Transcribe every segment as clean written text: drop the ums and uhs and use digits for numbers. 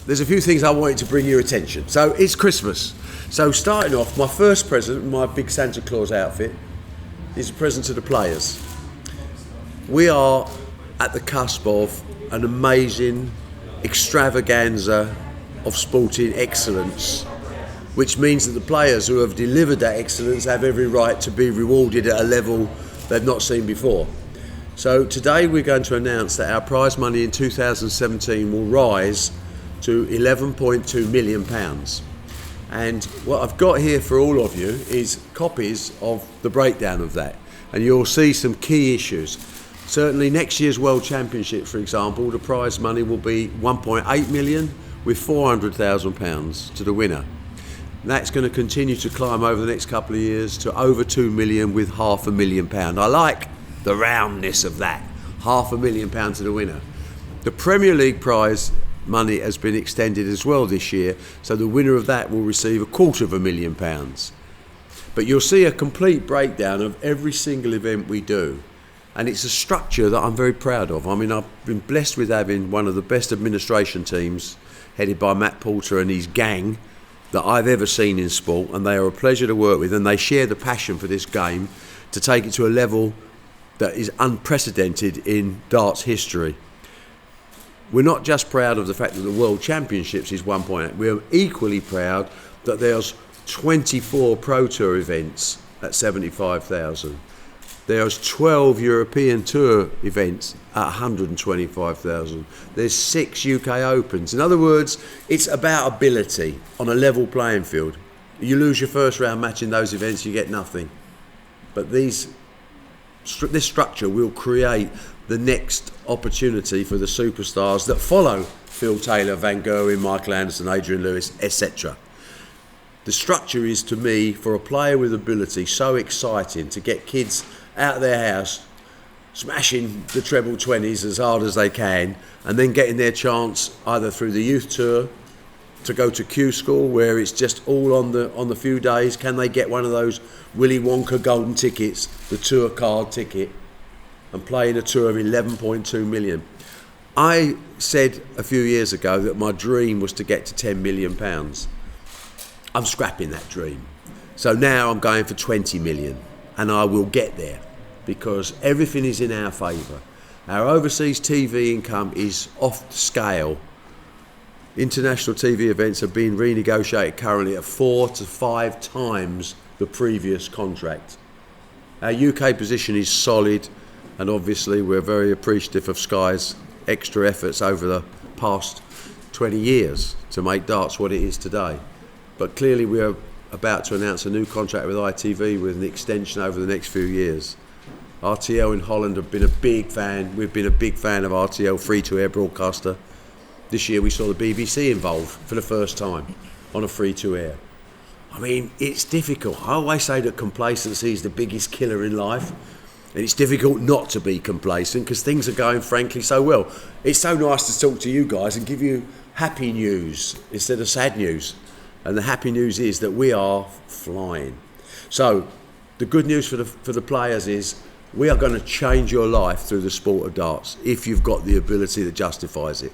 there's a few things I wanted to bring your attention. So it's Christmas. So starting off, my first present, my big Santa Claus outfit, is a present to the players. We are at the cusp of an amazing extravaganza of sporting excellence, which means that the players who have delivered that excellence have every right to be rewarded at a level they've not seen before. So today we're going to announce that our prize money in 2017 will rise to £11.2 million. And what I've got here for all of you is copies of the breakdown of that. And you'll see some key issues. Certainly next year's World Championship, for example, the prize money will be 1.8 million with £400,000 to the winner. That's going to continue to climb over the next couple of years to over 2 million with £500,000. I like the roundness of that, £500,000 to the winner. The Premier League prize money has been extended as well this year, so the winner of that will receive £250,000. But you'll see a complete breakdown of every single event we do, and it's a structure that I'm very proud of. I mean, I've been blessed with having one of the best administration teams headed by Matt Porter and his gang that I've ever seen in sport, and they are a pleasure to work with, and they share the passion for this game to take it to a level that is unprecedented in darts history. We're not just proud of the fact that the World Championships is 1.8, we're equally proud that there's 24 Pro Tour events at 75,000. There's 12 European Tour events at 125,000. There's 6 UK Opens. In other words, it's about ability on a level playing field. You lose your first round match in those events, you get nothing. But this structure will create the next opportunity for the superstars that follow Phil Taylor, Van Gerwen, Michael Anderson, Adrian Lewis, etc. The structure is, to me, for a player with ability, so exciting to get kids out of their house, smashing the treble 20s as hard as they can, and then getting their chance either through the youth tour to go to Q School, where it's just all on the few days. Can they get one of those Willy Wonka golden tickets, the tour card ticket, and play in a tour of 11.2 million? I said a few years ago that my dream was to get to £10 million. I'm scrapping that dream. So now I'm going for 20 million, and I will get there because everything is in our favour. Our overseas TV income is off scale. International TV events are being renegotiated currently at 4 to 5 times the previous contract. Our UK position is solid, and obviously we're very appreciative of Sky's extra efforts over the past 20 years to make darts what it is today. But clearly we're about to announce a new contract with ITV with an extension over the next few years. RTL in Holland have been a big fan. We've been a big fan of RTL, free-to-air broadcaster. This year we saw the BBC involved for the first time on a free-to-air. I mean, it's difficult. I always say that complacency is the biggest killer in life. And it's difficult not to be complacent because things are going, frankly, so well. It's so nice to talk to you guys and give you happy news instead of sad news. And the happy news is that we are flying. So the good news for the players is we are going to change your life through the sport of darts if you've got the ability that justifies it.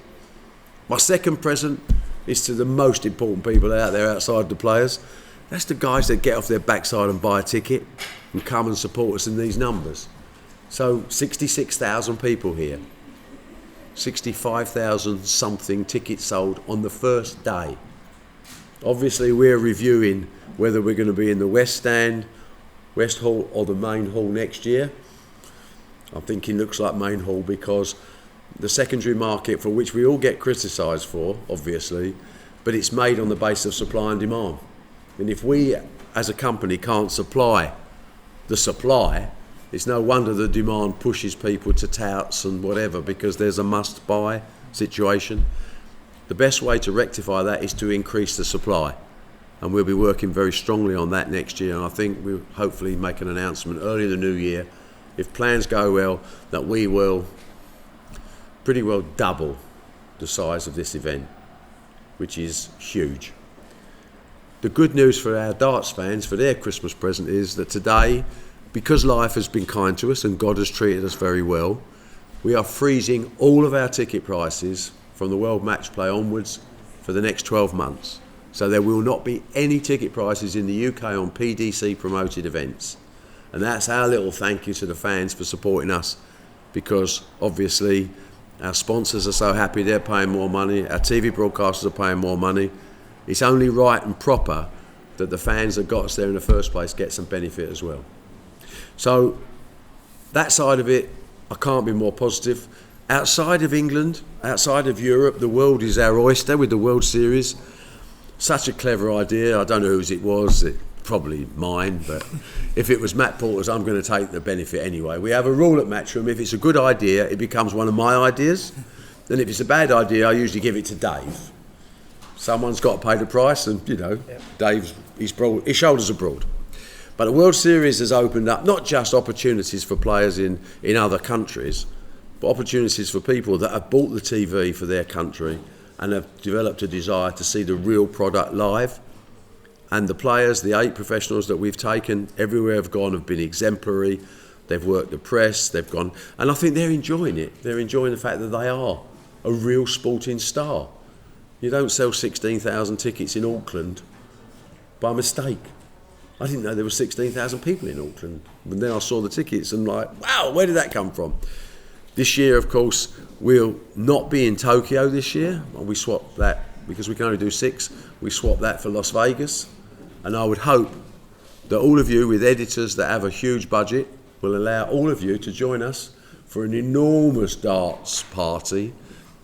My second present is to the most important people out there outside the players. That's the guys that get off their backside and buy a ticket and come and support us in these numbers. So 66,000 people here. 65,000 something tickets sold on the first day. Obviously we're reviewing whether we're going to be in the West Stand, West Hall or the Main Hall next year. I'm thinking looks like Main Hall because the secondary market, for which we all get criticised for, obviously, but it's made on the basis of supply and demand. And if we as a company can't supply the supply, it's no wonder the demand pushes people to touts and whatever, because there's a must-buy situation. The best way to rectify that is to increase the supply, and we'll be working very strongly on that next year. And I think we'll hopefully make an announcement early in the new year, if plans go well, that we will pretty well double the size of this event, which is huge. The good news for our darts fans, for their Christmas present, is that today, because life has been kind to us and God has treated us very well, we are freezing all of our ticket prices from the World Match Play onwards for the next 12 months. So there will not be any ticket prices in the UK on PDC promoted events. And that's our little thank you to the fans for supporting us, because obviously our sponsors are so happy, they're paying more money, our TV broadcasters are paying more money. It's only right and proper that the fans that got us there in the first place get some benefit as well. So that side of it, I can't be more positive. Outside of England, outside of Europe, the world is our oyster with the World Series. Such a clever idea. I don't know whose it was, probably mine, but if it was Matt Porter's, I'm going to take the benefit anyway. We have a rule at Matchroom: if it's a good idea, it becomes one of my ideas. And if it's a bad idea, I usually give it to Dave. Someone's got to pay the price, and Dave's his shoulders are broad. But the World Series has opened up not just opportunities for players in other countries, but opportunities for people that have bought the TV for their country and have developed a desire to see the real product live. And the players, the 8 professionals that we've taken everywhere have been exemplary. They've worked the press, they've gone, and I think they're enjoying it. They're enjoying the fact that they are a real sporting star. You don't sell 16,000 tickets in Auckland by mistake. I didn't know there were 16,000 people in Auckland. And then I saw the tickets and like, wow, where did that come from? This year, of course, we'll not be in Tokyo this year. We swapped that, because we can only do 6, we swapped that for Las Vegas. And I would hope that all of you with editors that have a huge budget will allow all of you to join us for an enormous darts party,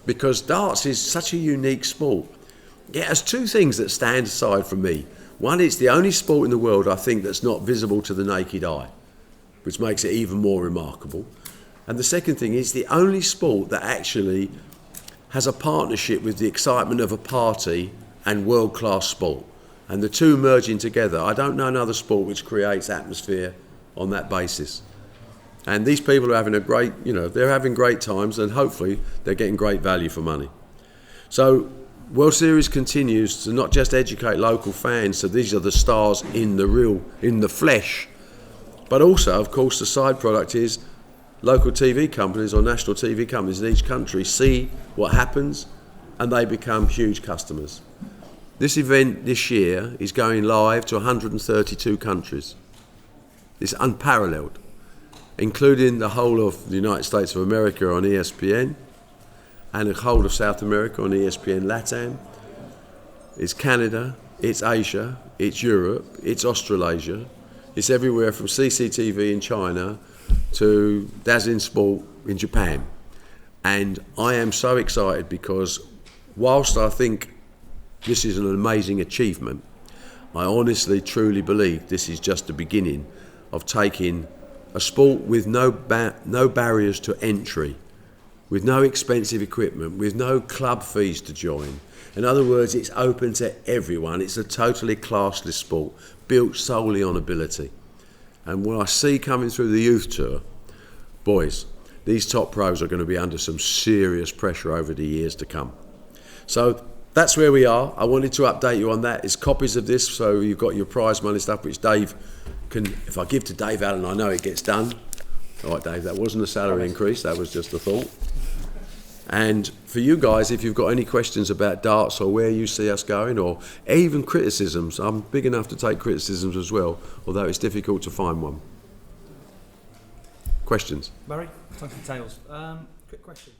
because darts is such a unique sport. It has 2 things that stand aside from me. One, it's the only sport in the world, I think, that's not visible to the naked eye, which makes it even more remarkable. And the second thing is the only sport that actually has a partnership with the excitement of a party and world-class sport. And the 2 merging together, I don't know another sport which creates atmosphere on that basis. And these people are having they're having great times, and hopefully they're getting great value for money. So World Series continues to not just educate local fans, so these are the stars in the flesh, but also, of course, the side product is local TV companies or national TV companies in each country see what happens and they become huge customers. This event this year is going live to 132 countries. It's unparalleled, including the whole of the United States of America on ESPN and the whole of South America on ESPN LATAM. It's Canada, it's Asia, it's Europe, it's Australasia. It's everywhere from CCTV in China to Dazzling Sport in Japan. And I am so excited because whilst I think this is an amazing achievement, I honestly, truly believe this is just the beginning of taking a sport with no barriers to entry, with no expensive equipment, with no club fees to join. In other words, it's open to everyone. It's a totally classless sport, built solely on ability. And what I see coming through the youth tour, boys, these top pros are going to be under some serious pressure over the years to come. So that's where we are. I wanted to update you on that. It's copies of this, so you've got your prize money stuff, which Dave can, if I give to Dave Allen, I know it gets done. All right, Dave, that wasn't a salary increase, that was just a thought. And for you guys, if you've got any questions about darts or where you see us going, or even criticisms, I'm big enough to take criticisms as well, although it's difficult to find one. Questions? Barry, time for tails. Quick question.